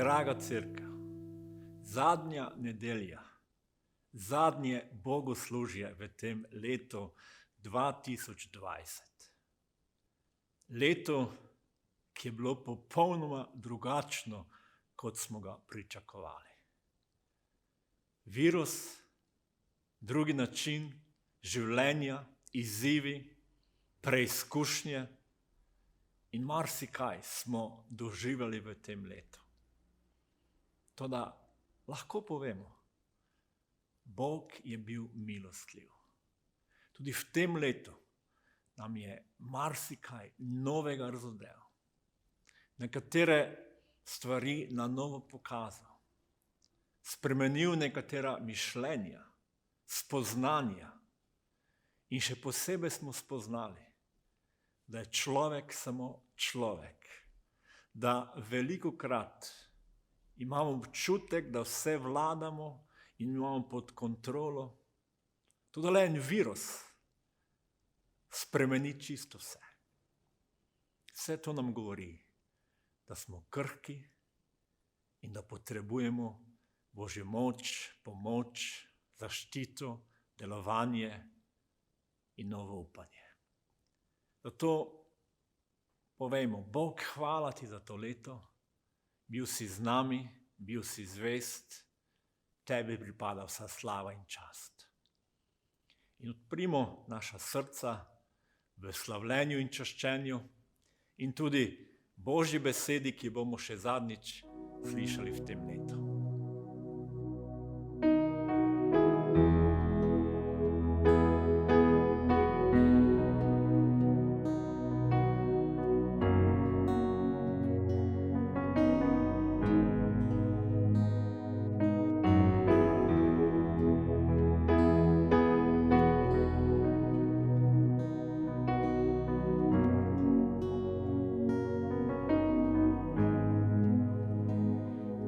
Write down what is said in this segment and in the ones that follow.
Draga cerkev, zadnja nedelja, zadnje bogoslužje v tem letu 2020. Leto, ki je bilo popolnoma drugačno, kot smo ga pričakovali. Virus, drugi način življenja, izzivi, preizkušnje in marsikaj smo doživeli v tem letu. Toda lahko povemo, Bog je bil milostljiv. Tudi v tem letu nam je marsikaj novega razodel. Nekatere stvari na novo pokazal. Spremenil nekatera mišljenja, spoznanja. In še posebej smo spoznali, da je človek samo človek. Da velikokrat imamo občutek, da vse vladamo in imamo pod kontrolo. Tudi le en virus spremeni čisto vse. Vse to nam govori, da smo krhki in da potrebujemo Božjo moč, pomoč, zaščito, delovanje in novo upanje. Zato povejmo, Bog, hvala ti za to leto, bil si z nami, bil si zvest, tebi pripada vsa slava in čast. In odprimo naša srca v slavljenju in čaščenju in tudi Božji besedi, ki bomo še zadnjič slišali v tem letu.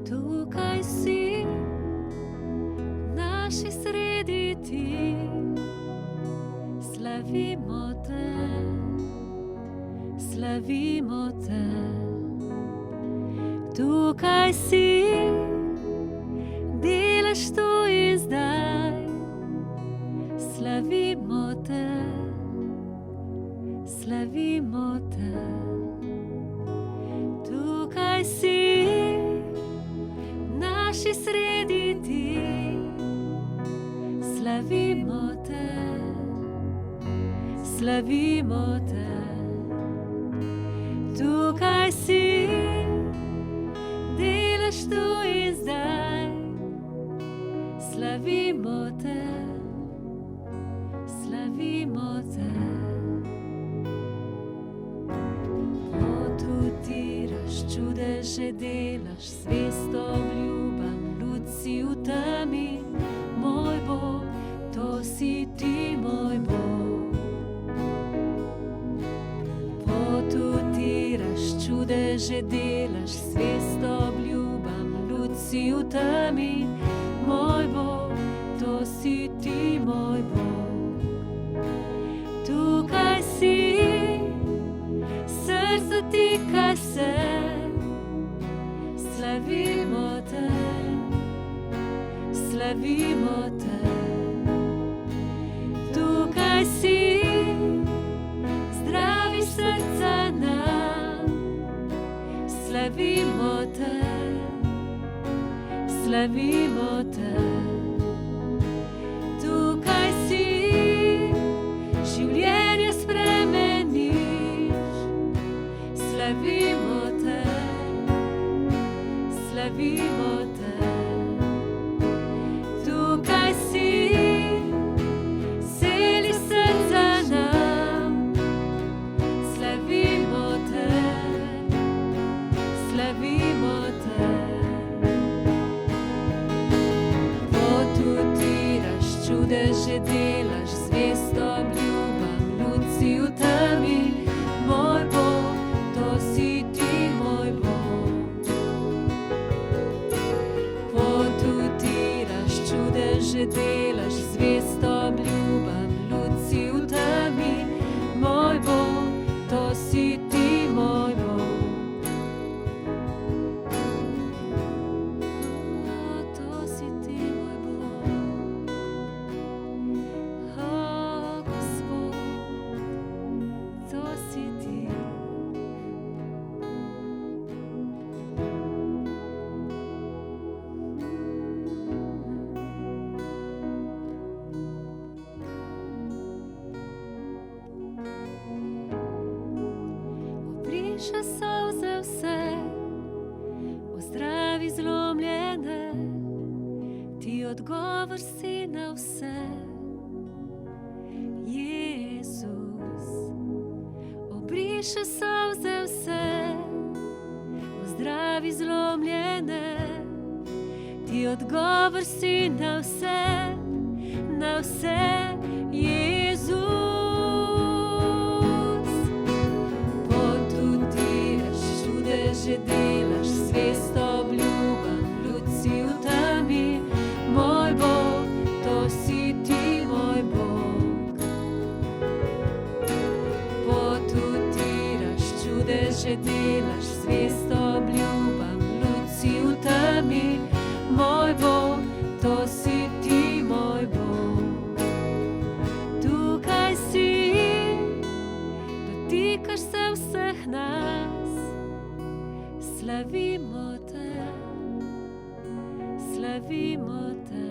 Tukaj si, v naši sredi ti, slavimo te, slavimo te. Tukaj si, delaš tu in zdaj, slavimo te, slavimo te. Tukaj si, naši sredi ti, slavimo te, slavimo te. Tukaj si, delaš tu in zdaj, slavimo te, slavimo te. Potutiraš, čudeže delaš, zvesto obljubam, luci v temi, moj Bog, to si ti, moj Bog. Potutiraš, čudeže delaš, zvesto obljubam, luci v temi, moj Bog, to si ti, moj Bog. Tukaj si, srcu tika se, slavimo te, slavimo te. Tukaj si, zdravi srca nam, slavimo te, slavimo te. Tukaj si, življenje spremeniš, slavimo te, slavimo te. Tukaj si, celi srca nam, slavimo te, slavimo te. Potutiraš, čudeže delaš, zvesto obljubam, luci v temi, moj Bog, to si ti, moj Bog. Potutiraš, čudeže delaš, zvesto obljubam, luci v temi, moj Bog, to si ti, moj Bog. Obriše solze vse, ozdravi zlomljene, ti odgovor si na vse. Jezus, obriše solze vse, ozdravi zlomljene, ti odgovor si na vse, na vse. Jezus, potutiraš, čudeže delaš, svest obljubam, luci v temi, moj Bog, to si ti, moj Bog. Potutiraš, čudeže delaš, svest obljubam, luci v temi, moj Bog, to si ti, moj Bog. Tukaj si, dotikaš se vseh nas, slavimo te, slavimo te.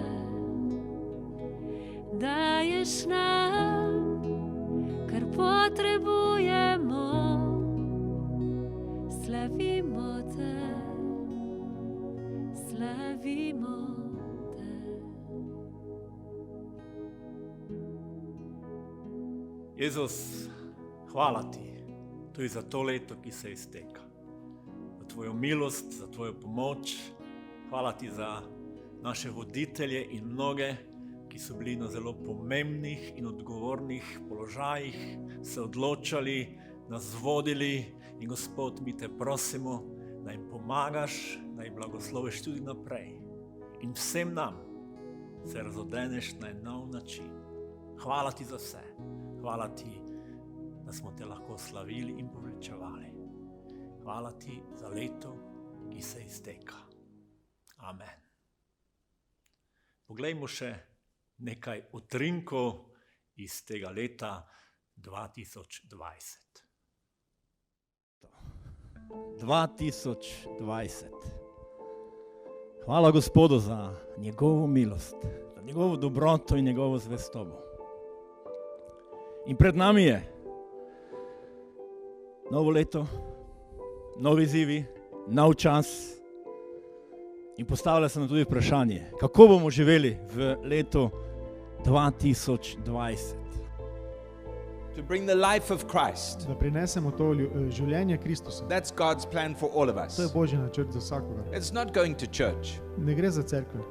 Daješ nam, kar potrebujemo, slavimo te, slavimo te. Jezus, hvala ti tudi za to leto, ki se izteka. Za tvojo milost, za tvojo pomoč. Hvala ti za naše voditelje in mnoge, ki so bili na zelo pomembnih in odgovornih položajih, se odločali, nas vodili in Gospod, mi te prosimo, da jim pomagaš, da jim blagosloviš tudi naprej. In vsem nam se razodeneš na en nov način. Hvala ti za vse. Hvala ti, da smo te lahko slavili in poveličevali. Hvala ti za leto, ki se izteka. Amen. Poglejmo še nekaj utrinkov iz tega leta 2020. 2020. Hvala Gospodu za njegovo milost, za njegovo dobroto in njegovo zvestobo. In pred nami je novo leto, novi izzivi, nov čas. In postavlja se nam tudi vprašanje, kako bomo živeli v letu 2020. To bring the life of Christ. Da prinesemo to življenje Kristusa. That's God's plan for all of To je us. Božji načrt za vsakoga. It's not going to church. Ne gre za cerkev.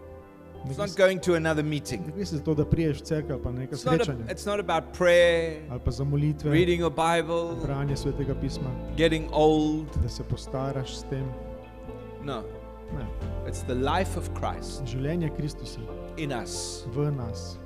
It's not going to another meeting. Ne gre za to, da priješ v cerkev ali pa neka srečanja. It's not about prayer, Ali pa za molitve, reading your Bible, branje svetega pisma, getting old. da se postaraš s tem. No, Ne. it's the life of Christ Življenje Kristusa in us. v nas.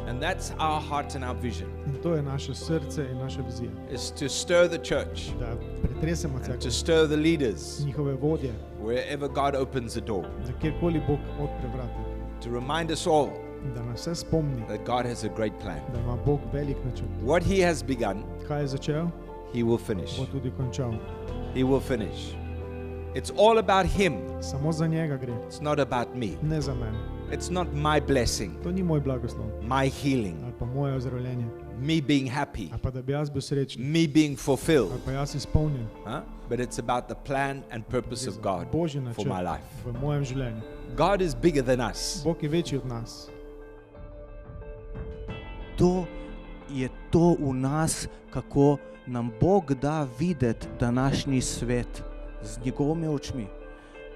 And that's our heart and our vision, In to je naše srce in naša vizija. is to stir the church Da pretresemo and to cerkev, stir the leaders njihove vodje, wherever God opens the door, da kjerkoli Bog odpre vrata. to remind us all Da nas vse spomni, that God has a great plan. da ima Bog velik načrt. What He has begun, Kaj je začel, He will finish. bo tudi končal. He will finish. It's all about Him. Samo za njega gre, It's not about me. ne za mene. It's not my blessing, To ni moj blagoslov my healing, ali pa moje ozdravljenje, me being happy, ali pa da bi jaz bil srečen, me being fulfilled. ali pa jaz izpolnjen. Huh? But it's about the plan and purpose of God Božji for my načrt life. v mojem življenju. God is bigger than us. Bog je večji od nas. To je to v nas, kako nam Bog da videti današnji svet z njegovimi očmi.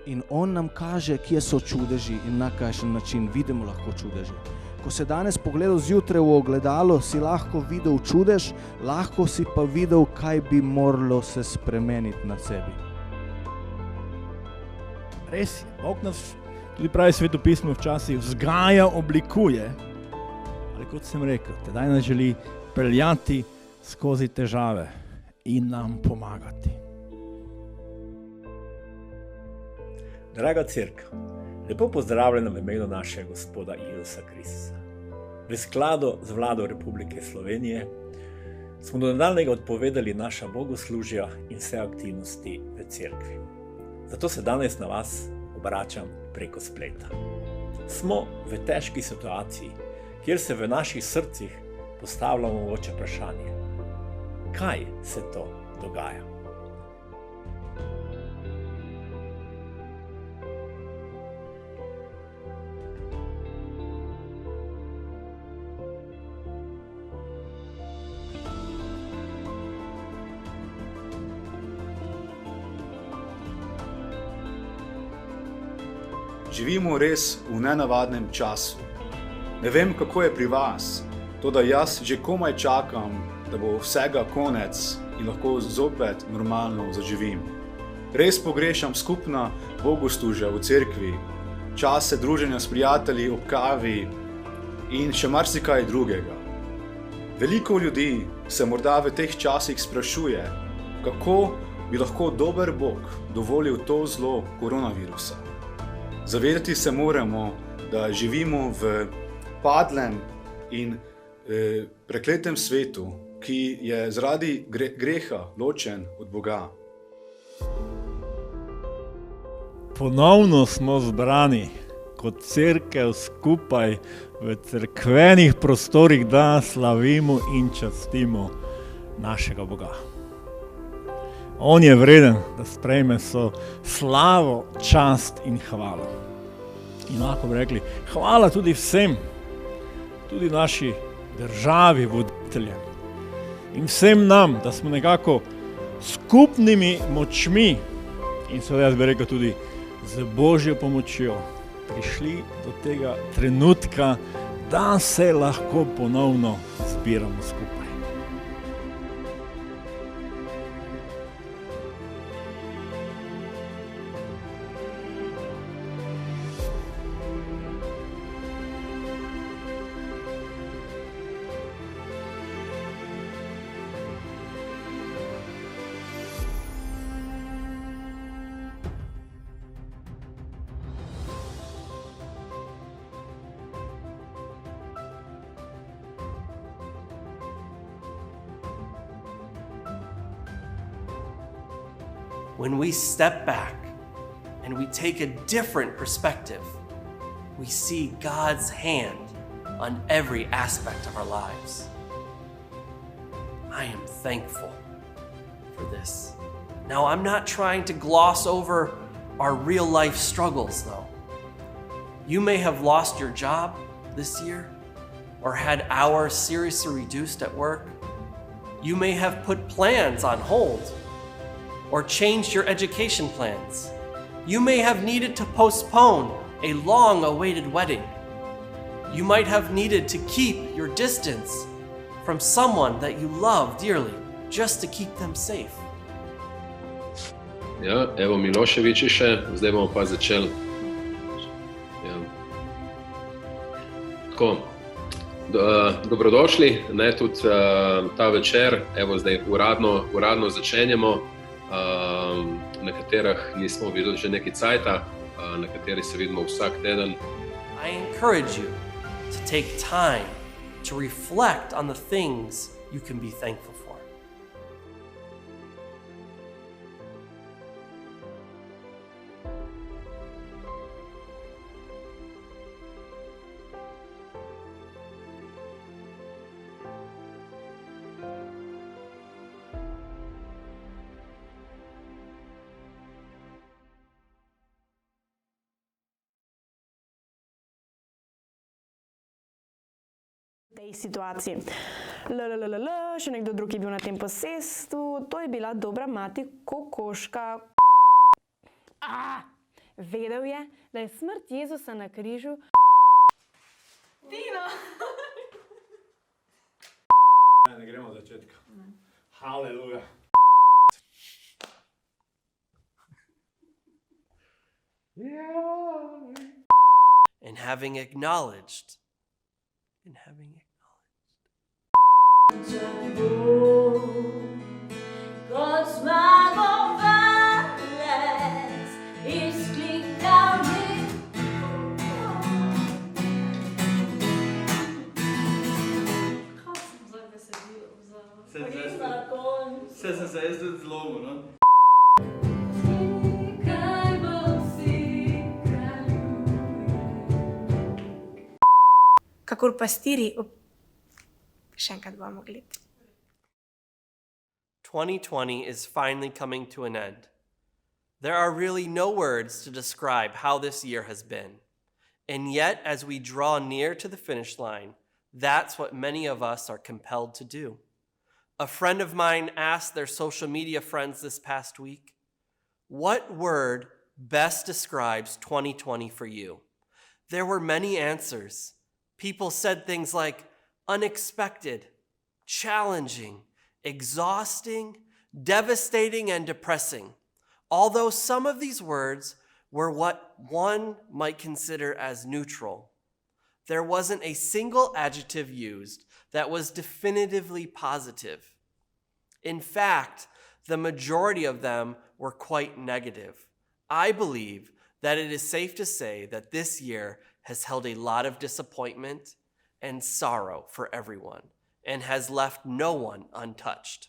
In on nam kaže, kje so čudeži in na kakšen način vidimo lahko čudeži. Ko se danes pogledal zjutraj v ogledalo, si lahko videl čudež, lahko si pa videl, kaj bi moralo se spremeniti na sebi. Res je, Bog nas, tudi pravi svetopismo, včasih vzgaja, oblikuje, ali kot sem rekel, tedaj nas želi peljati skozi težave in nam pomagati. Draga cerkev, lepo pozdravljena v imenu našega Gospoda Jezusa Kristusa. V skladu z vlado Republike Slovenije smo do nadaljnjega odpovedali naša bogoslužja in vse aktivnosti v cerkvi. Zato se danes na vas obračam preko spleta. Smo v težki situaciji, kjer se v naših srcih postavljamo mogoče vprašanje, kaj se to dogaja? živimo res v nenavadnem času. Ne vem, kako je pri vas, toda jaz že komaj čakam, da bo vsega konec in lahko zopet normalno zaživim. Res pogrešam skupna bogoslužja v cerkvi, čase druženja s prijatelji ob kavi in še marsikaj drugega. Veliko ljudi se morda v teh časih sprašuje, kako bi lahko dober Bog dovolil to zlo koronavirusa. Zavedati se moramo, da živimo v padlem in prekletem svetu, ki je zaradi greha ločen od Boga. Ponovno smo zbrani kot cerkev skupaj v cerkvenih prostorih, da slavimo in častimo našega Boga. On je vreden, da sprejme so slavo, čast in hvalo. In lahko bi rekli, hvala tudi vsem, tudi naši državi, voditeljem in vsem nam, da smo nekako skupnimi močmi in seveda jaz bi rekel tudi z Božjo pomočjo prišli do tega trenutka, da se lahko ponovno zbiramo skupaj. When we step back and we take a different perspective, we see God's hand on every aspect of our lives. I am thankful for this. Now, I'm not trying to gloss over our real life struggles, though. You may have lost your job this year or had hours seriously reduced at work. You may have put plans on hold or changed your education plans. You may have needed to postpone a long-awaited wedding. You might have needed to keep your distance from someone that you love dearly, just to keep them safe. Ja, evo Milošević je še, zdaj bomo pa začeli. Ja. Tako, dobrodošli, ne, tudi ta večer, evo zdaj uradno začenjamo. Na katerih nismo videli že nekaj cajta, na katerih se vidimo vsak teden. I encourage you to take time to reflect on the things you can be thankful for. tej situaciji. Še nekdo drug je bil na tem posestvu, to je bila dobra mati kokoška. Vedel je, da je smrt Jezusa na križu. Tino! Ne gremo od začetka. Haleluja. And having acknowledged Kot zmagovalec izklikal mi. Kaj sem za besedilo vzala? Se sem se jaz tudi zlomil, no? Kakor pastiri, še enkrat bomo gledati. 2020 is finally coming to an end. There are really no words to describe how this year has been. And yet, as we draw near to the finish line, that's what many of us are compelled to do. A friend of mine asked their social media friends this past week, what word best describes 2020 for you? There were many answers. People said things like unexpected, challenging, exhausting, devastating, and depressing. Although some of these words were what one might consider as neutral, there wasn't a single adjective used that was definitively positive. In fact, the majority of them were quite negative. I believe that it is safe to say that this year has held a lot of disappointment and sorrow for everyone and has left no one untouched.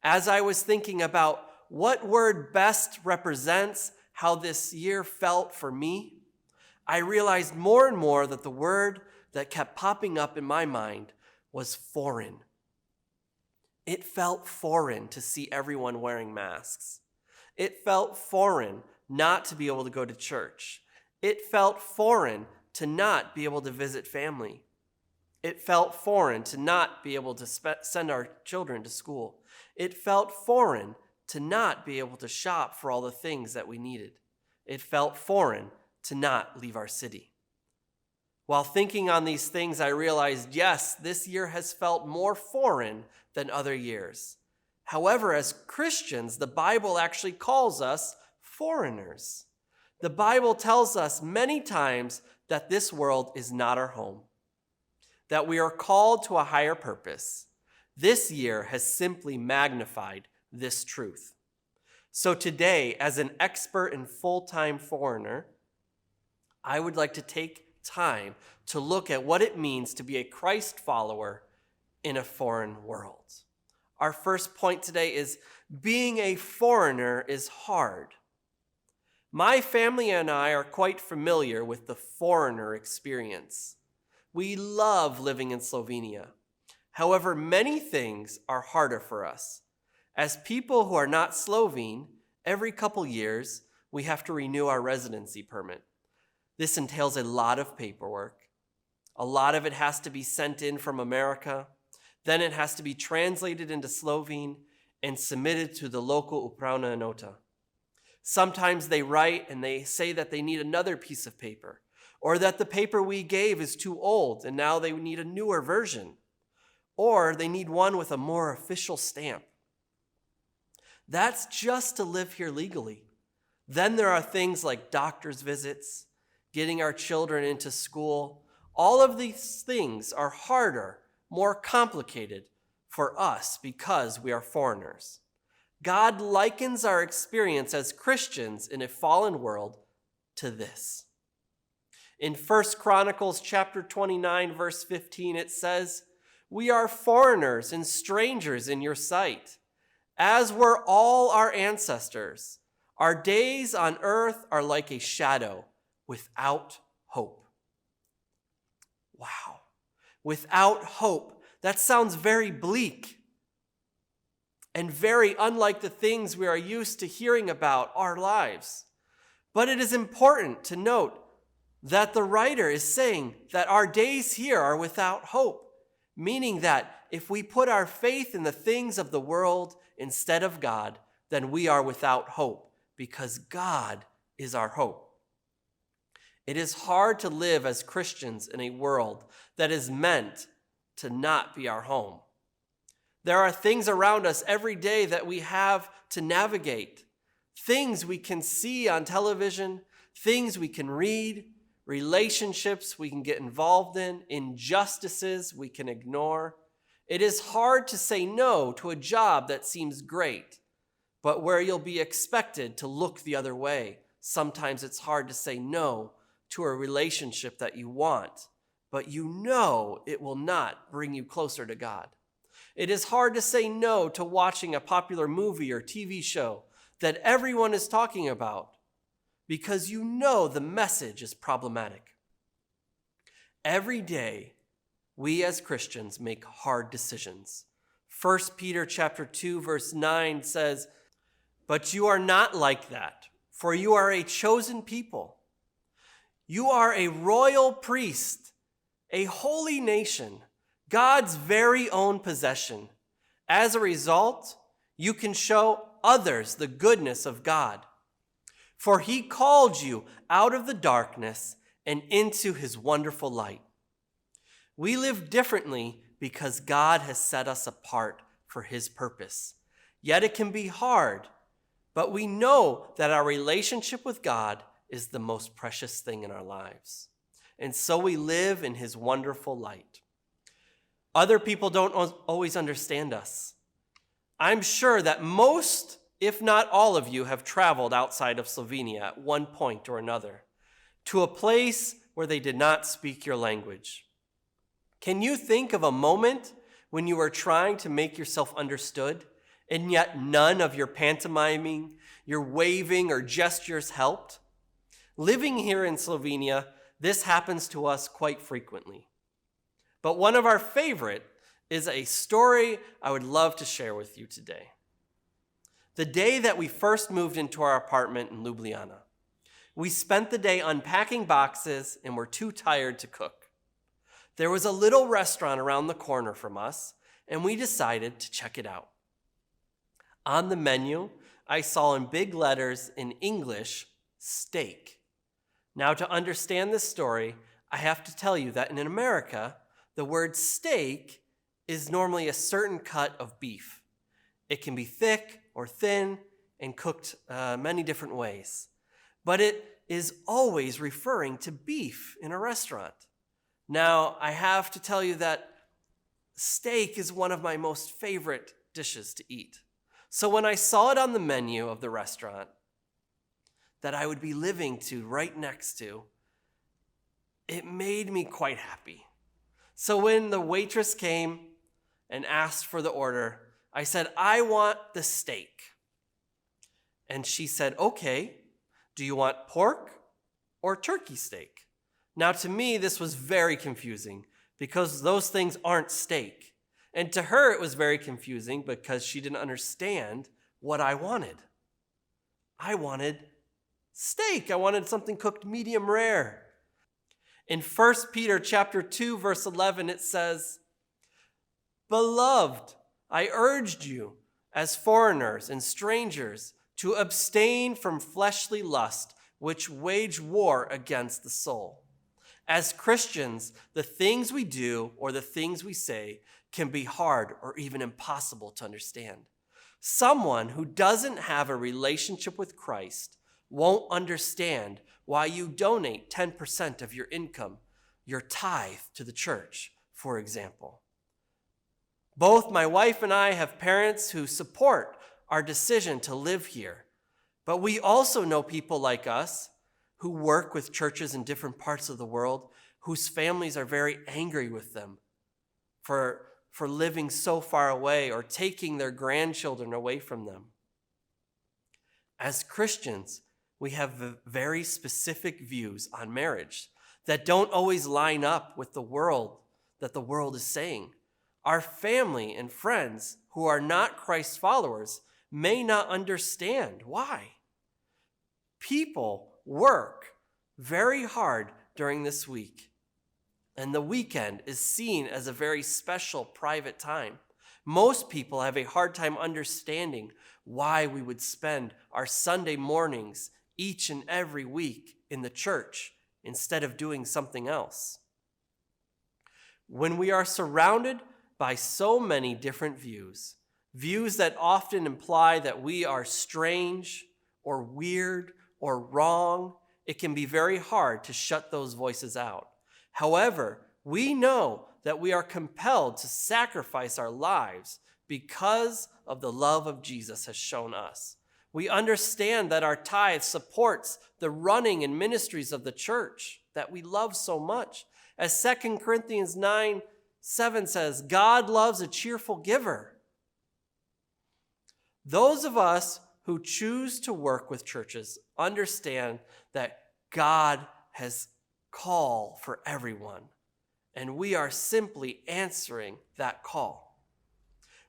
As I was thinking about what word best represents how this year felt for me, I realized more and more that the word that kept popping up in my mind was foreign. It felt foreign to see everyone wearing masks. It felt foreign not to be able to go to church. It felt foreign to not be able to visit family. It felt foreign to not be able to send our children to school. It felt foreign to not be able to shop for all the things that we needed. It felt foreign to not leave our city. While thinking on these things, I realized, yes, this year has felt more foreign than other years. However, as Christians, the Bible actually calls us foreigners. The Bible tells us many times that this world is not our home, that we are called to a higher purpose. This year has simply magnified this truth. So today, as an expert and full-time foreigner, I would like to take time to look at what it means to be a Christ follower in a foreign world. Our first point today is being a foreigner is hard. My family and I are quite familiar with the foreigner experience. We love living in Slovenia. However, many things are harder for us. As people who are not Slovene, every couple years, we have to renew our residency permit. This entails a lot of paperwork. A lot of it has to be sent in from America. Then it has to be translated into Slovene and submitted to the local upravna enota. Sometimes they write and they say that they need another piece of paper, or that the paper we gave is too old and now they need a newer version, or they need one with a more official stamp. That's just to live here legally. Then there are things like doctor's visits, getting our children into school. All of these things are harder, more complicated for us because we are foreigners. God likens our experience as Christians in a fallen world to this. In 1 Chronicles chapter 29, verse 15, it says, "We are foreigners and strangers in your sight, as were all our ancestors. Our days on earth are like a shadow without hope." Wow. Without hope. That sounds very bleak and very unlike the things we are used to hearing about our lives. But it is important to note that the writer is saying that our days here are without hope, meaning that if we put our faith in the things of the world instead of God, then we are without hope because God is our hope. It is hard to live as Christians in a world that is meant to not be our home. There are things around us every day that we have to navigate, things we can see on television, things we can read, relationships we can get involved in, injustices we can ignore. It is hard to say no to a job that seems great, but where you'll be expected to look the other way. Sometimes it's hard to say no to a relationship that you want, but you know it will not bring you closer to God. It is hard to say no to watching a popular movie or TV show that everyone is talking about because you know the message is problematic. Every day, we as Christians make hard decisions. 1 Peter chapter 2, verse 9 says, "But you are not like that, for you are a chosen people. You are a royal priest, a holy nation, God's very own possession. As a result, you can show others the goodness of God. For he called you out of the darkness and into his wonderful light. We live differently because God has set us apart for his purpose. Yet it can be hard, but we know that our relationship with God is the most precious thing in our lives. And so we live in his wonderful light. Other people don't always understand us. I'm sure that most, if not all of you, have traveled outside of Slovenia at one point or another to a place where they did not speak your language. Can you think of a moment when you were trying to make yourself understood and yet none of your pantomiming, your waving, or gestures helped? Living here in Slovenia, this happens to us quite frequently. But one of our favorite is a story I would love to share with you today. The day that we first moved into our apartment in Ljubljana, we spent the day unpacking boxes and were too tired to cook. There was a little restaurant around the corner from us, and we decided to check it out. On the menu, I saw in big letters in English, steak. Now, to understand this story, I have to tell you that in America, the word steak is normally a certain cut of beef. It can be thick or thin and cooked many different ways. But it is always referring to beef in a restaurant. Now, I have to tell you that steak is one of my most favorite dishes to eat. So when I saw it on the menu of the restaurant that I would be living to right next to, it made me quite happy. So when the waitress came and asked for the order, I said, I want the steak. And she said, okay, do you want pork or turkey steak? Now, to me, this was very confusing because those things aren't steak. And to her, it was very confusing because she didn't understand what I wanted. I wanted steak. I wanted something cooked medium rare. In 1 Peter chapter 2, verse 11, it says, Beloved, I urged you as foreigners and strangers to abstain from fleshly lust, which wage war against the soul. As Christians, the things we do or the things we say can be hard or even impossible to understand. Someone who doesn't have a relationship with Christ won't understand why you donate 10% of your income, your tithe, to the church, for example. Both my wife and I have parents who support our decision to live here, but we also know people like us who work with churches in different parts of the world whose families are very angry with them for living so far away or taking their grandchildren away from them. As Christians, we have very specific views on marriage that don't always line up with the world that the world is saying. Our family and friends who are not Christ followers may not understand why. People work very hard during this week, and the weekend is seen as a very special private time. Most people have a hard time understanding why we would spend our Sunday mornings each and every week in the church instead of doing something else. When we are surrounded by so many different views that often imply that we are strange or weird or wrong, it can be very hard to shut those voices out. However, we know that we are compelled to sacrifice our lives because of the love of Jesus has shown us. We understand that our tithe supports the running and ministries of the church that we love so much. As 2 Corinthians 9:7 says, God loves a cheerful giver. Those of us who choose to work with churches understand that God has call for everyone, and we are simply answering that call.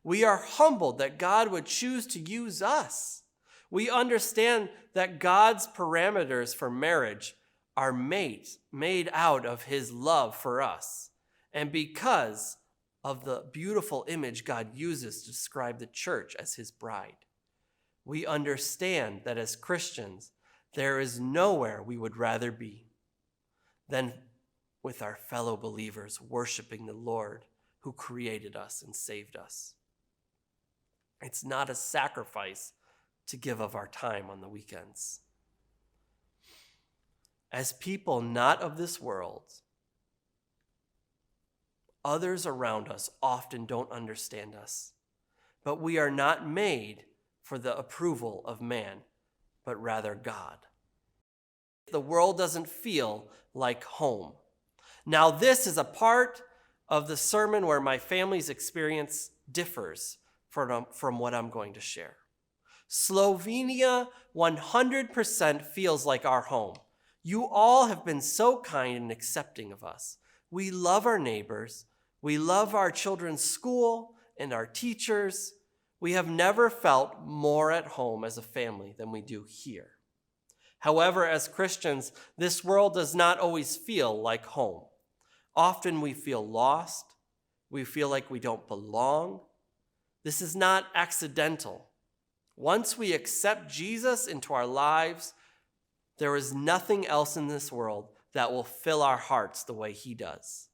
We are humbled that God would choose to use us. We understand that God's parameters for marriage are made out of his love for us, and because of the beautiful image God uses to describe the church as his bride. We understand that as Christians, There is nowhere we would rather be than with our fellow believers worshiping the Lord who created us and saved us. It's not a sacrifice to give of our time on the weekends. As people not of this world, others around us often don't understand us, but we are not made for the approval of man, but rather God. The world doesn't feel like home. Now, this is a part of the sermon where my family's experience differs from what I'm going to share. Slovenia 100% feels like our home. You all have been so kind and accepting of us. We love our neighbors. We love our children's school and our teachers. We have never felt more at home as a family than we do here. However, as Christians, this world does not always feel like home. Often we feel lost. We feel like we don't belong. This is not accidental. Once we accept Jesus into our lives, there is nothing else in this world that will fill our hearts the way he does.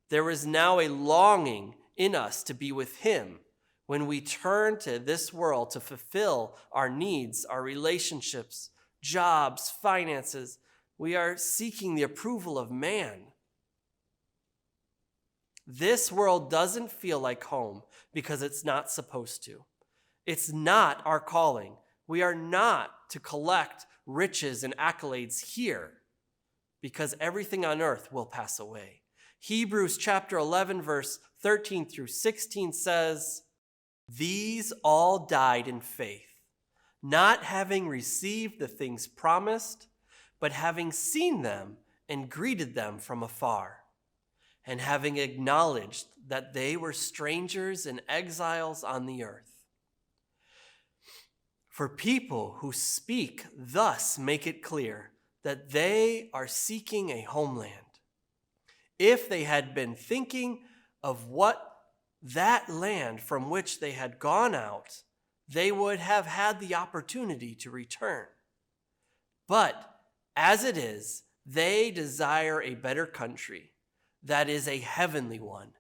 There is now a longing in us to be with him when we turn to this world to fulfill our needs, our relationships, jobs, finances. We are seeking the approval of man. This world doesn't feel like home because it's not supposed to. It's not our calling. We are not to collect riches and accolades here because everything on earth will pass away. Hebrews chapter 11, verse 13 through 16 says, "These all died in faith, not having received the things promised, but having seen them and greeted them from afar, and having acknowledged that they were strangers and exiles on the earth. For people who speak thus make it clear that they are seeking a homeland. If they had been thinking of what that land from which they had gone out, they would have had the opportunity to return. But as it is, they desire a better country, that is a heavenly one.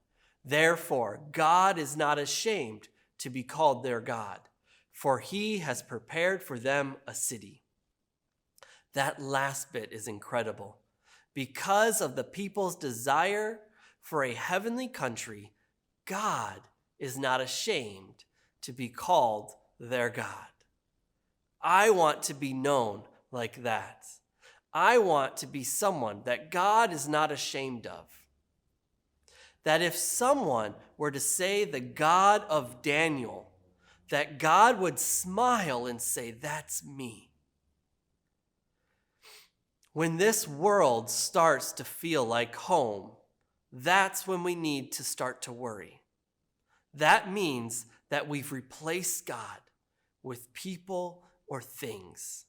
Therefore, God is not ashamed to be called their God, for he has prepared for them a city." That last bit is incredible. Because of the people's desire for a heavenly country, God is not ashamed to be called their God. I want to be known like that. I want to be someone that God is not ashamed of. That if someone were to say the God of Daniel, that God would smile and say, "That's me." When this world starts to feel like home, that's when we need to start to worry. That means that we've replaced God with people or things.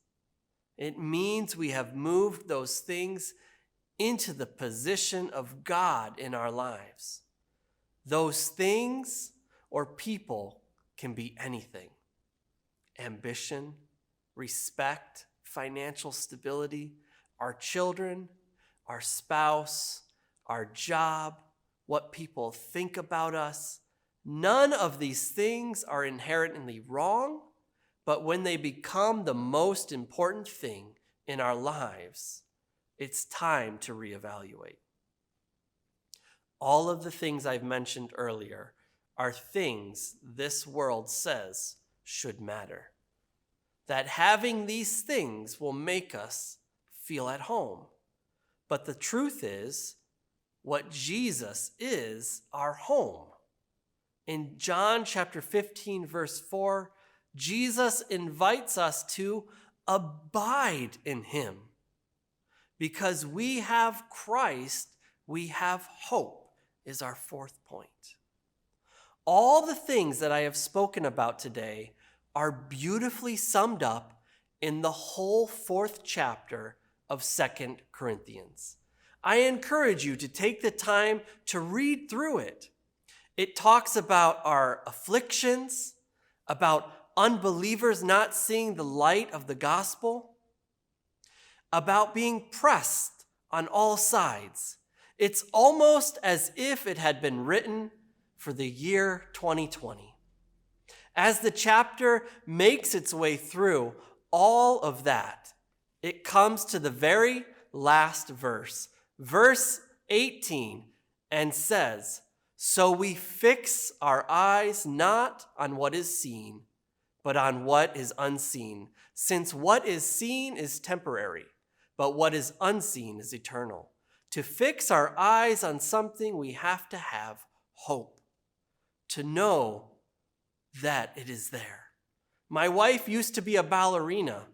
It means we have moved those things into the position of God in our lives. Those things or people can be anything: ambition, respect, financial stability, our children, our spouse, our job, what people think about us. None of these things are inherently wrong, but when they become the most important thing in our lives, it's time to reevaluate. All of the things I've mentioned earlier are things this world says should matter. That having these things will make us feel at home. But the truth is, what Jesus is our home. In John chapter 15, verse 4, Jesus invites us to abide in him. Because we have Christ, we have hope, is our fourth point. All the things that I have spoken about today are beautifully summed up in the whole 4th chapter of 2 Corinthians. I encourage you to take the time to read through it. It talks about our afflictions, about unbelievers not seeing the light of the gospel. about being pressed on all sides. It's almost as if it had been written for the year 2020. As the chapter makes its way through all of that, it comes to the very last verse, verse 18, and says, "So we fix our eyes not on what is seen, but on what is unseen, since what is seen is temporary, but what is unseen is eternal. To fix our eyes on something, we have to have hope, to know that it is there." My wife used to be a ballerina,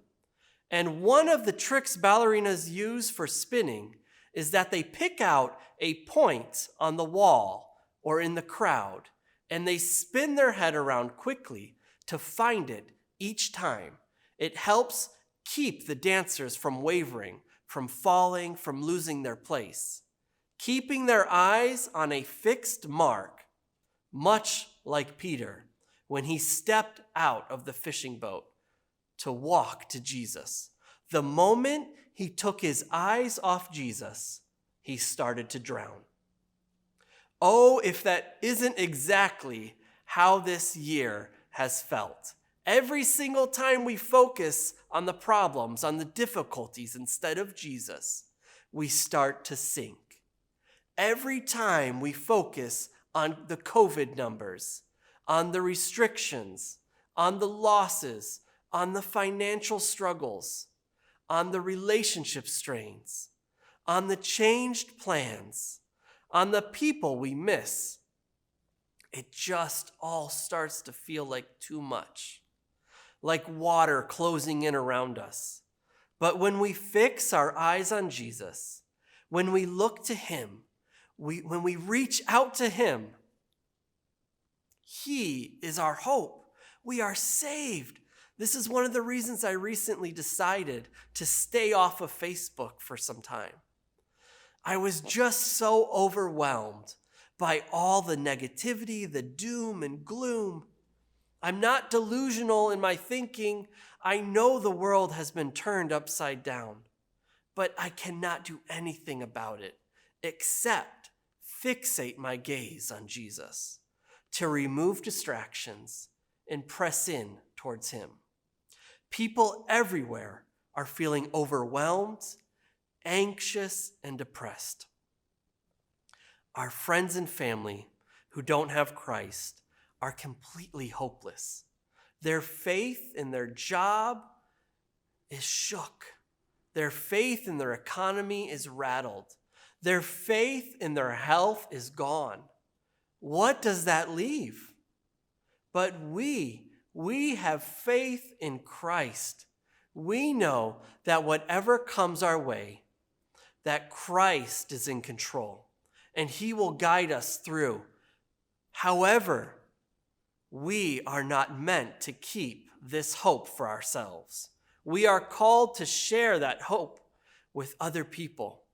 and one of the tricks ballerinas use for spinning is that they pick out a point on the wall or in the crowd, and they spin their head around quickly to find it each time. It helps keep the dancers from wavering, from falling, from losing their place, keeping their eyes on a fixed mark, much like Peter when he stepped out of the fishing boat to walk to Jesus. The moment he took his eyes off Jesus, he started to drown. Oh, if that isn't exactly how this year has felt. Every single time we focus on the problems, on the difficulties instead of Jesus, we start to sink. Every time we focus on the COVID numbers, on the restrictions, on the losses, on the financial struggles, on the relationship strains, on the changed plans, on the people we miss, it just all starts to feel like too much, like water closing in around us. But when we fix our eyes on Jesus, when we look to him, when we reach out to him, he is our hope. We are saved. This is one of the reasons I recently decided to stay off of Facebook for some time. I was just so overwhelmed by all the negativity, the doom and gloom. I'm not delusional in my thinking. I know the world has been turned upside down, but I cannot do anything about it except fixate my gaze on Jesus, to remove distractions and press in towards him. People everywhere are feeling overwhelmed, anxious, and depressed. Our friends and family who don't have Christ are completely hopeless. Their faith in their job is shook. Their faith in their economy is rattled. Their faith in their health is gone. What does that leave? But we have faith in Christ. We know that whatever comes our way, that Christ is in control and he will guide us through. However, we are not meant to keep this hope for ourselves. We are called to share that hope with other people.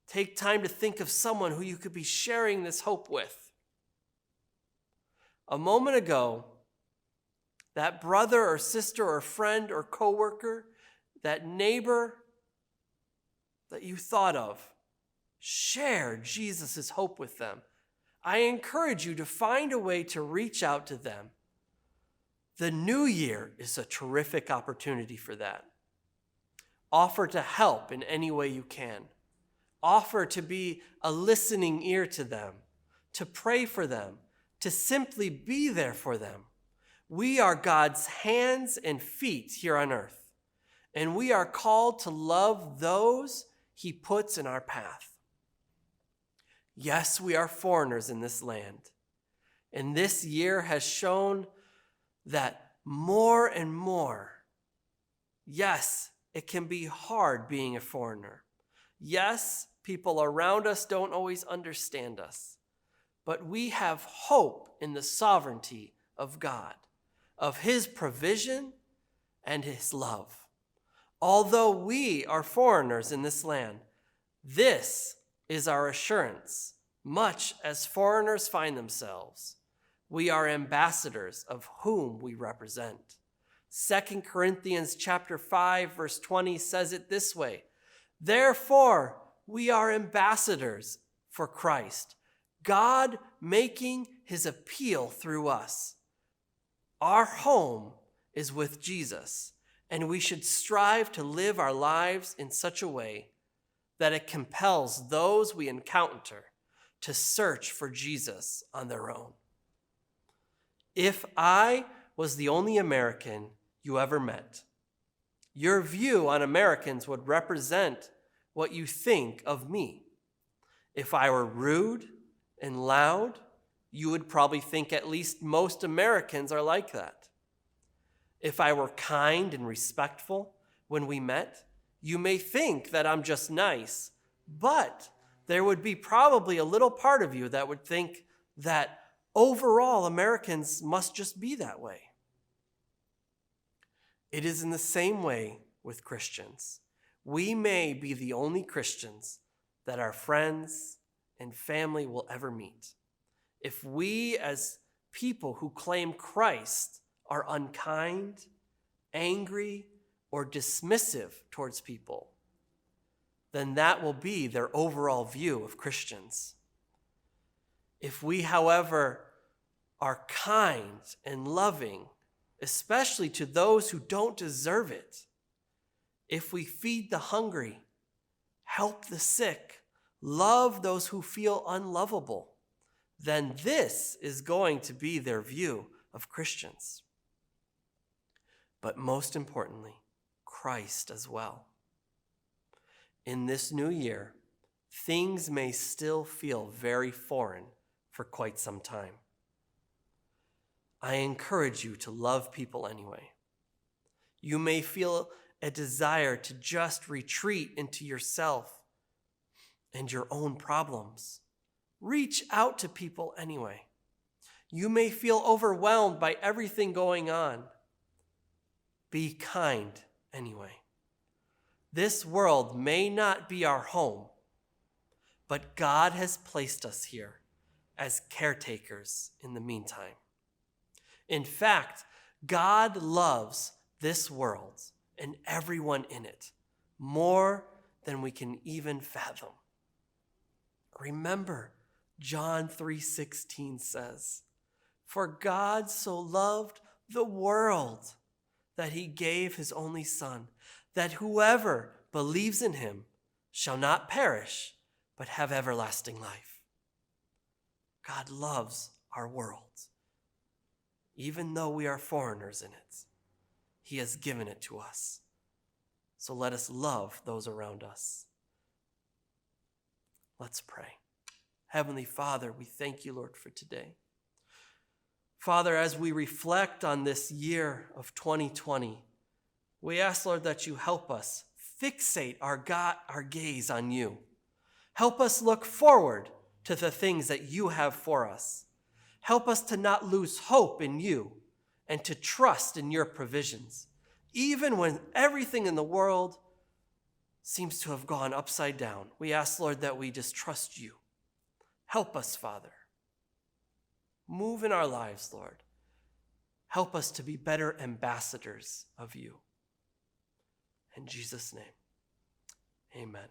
Take time to think of someone who you could be sharing this hope with. A moment ago, that brother or sister or friend or coworker, that neighbor that you thought of, share Jesus' hope with them. I encourage you to find a way to reach out to them. The new year is a terrific opportunity for that. Offer to help in any way you can. Offer to be a listening ear to them, to pray for them, to simply be there for them. We are God's hands and feet here on earth, and we are called to love those he puts in our path. Yes, we are foreigners in this land, and this year has shown that more and more. Yes, it can be hard being a foreigner. Yes, people around us don't always understand us, but we have hope in the sovereignty of God, of his provision and his love. Although we are foreigners in this land, this is our assurance, much as foreigners find themselves. We are ambassadors of whom we represent. 2 Corinthians chapter 5, verse 20 says it this way: "Therefore, we are ambassadors for Christ, God making his appeal through us. Our home is with Jesus, and we should strive to live our lives in such a way that it compels those we encounter to search for Jesus on their own." If I was the only American you ever met, your view on Americans would represent what you think of me. If I were rude and loud, you would probably think at least most Americans are like that. If I were kind and respectful when we met, you may think that I'm just nice, but there would be probably a little part of you that would think that overall Americans must just be that way. It is in the same way with Christians. We may be the only Christians that our friends and family will ever meet. If we, as people who claim Christ, are unkind, angry, or dismissive towards people, then that will be their overall view of Christians. If we, however, are kind and loving, especially to those who don't deserve it, if we feed the hungry, help the sick, love those who feel unlovable, then this is going to be their view of Christians. But most importantly, Christ as well. In this new year, things may still feel very foreign for quite some time. I encourage you to love people anyway. You may feel a desire to just retreat into yourself and your own problems. Reach out to people anyway. You may feel overwhelmed by everything going on. Be kind anyway. This world may not be our home, but God has placed us here as caretakers in the meantime. In fact, God loves this world and everyone in it more than we can even fathom. Remember, John 3:16 says, "For God so loved the world that he gave his only Son, that whoever believes in him shall not perish, but have everlasting life." God loves our world. Even though we are foreigners in it, he has given it to us. So let us love those around us. Let's pray. Heavenly Father, we thank you, Lord, for today. Father, as we reflect on this year of 2020, we ask, Lord, that you help us fixate our gaze on you. Help us look forward to the things that you have for us. Help us to not lose hope in you and to trust in your provisions, even when everything in the world seems to have gone upside down. We ask, Lord, that we just trust you. Help us, Father. Move in our lives, Lord. Help us to be better ambassadors of you. In Jesus' name, amen.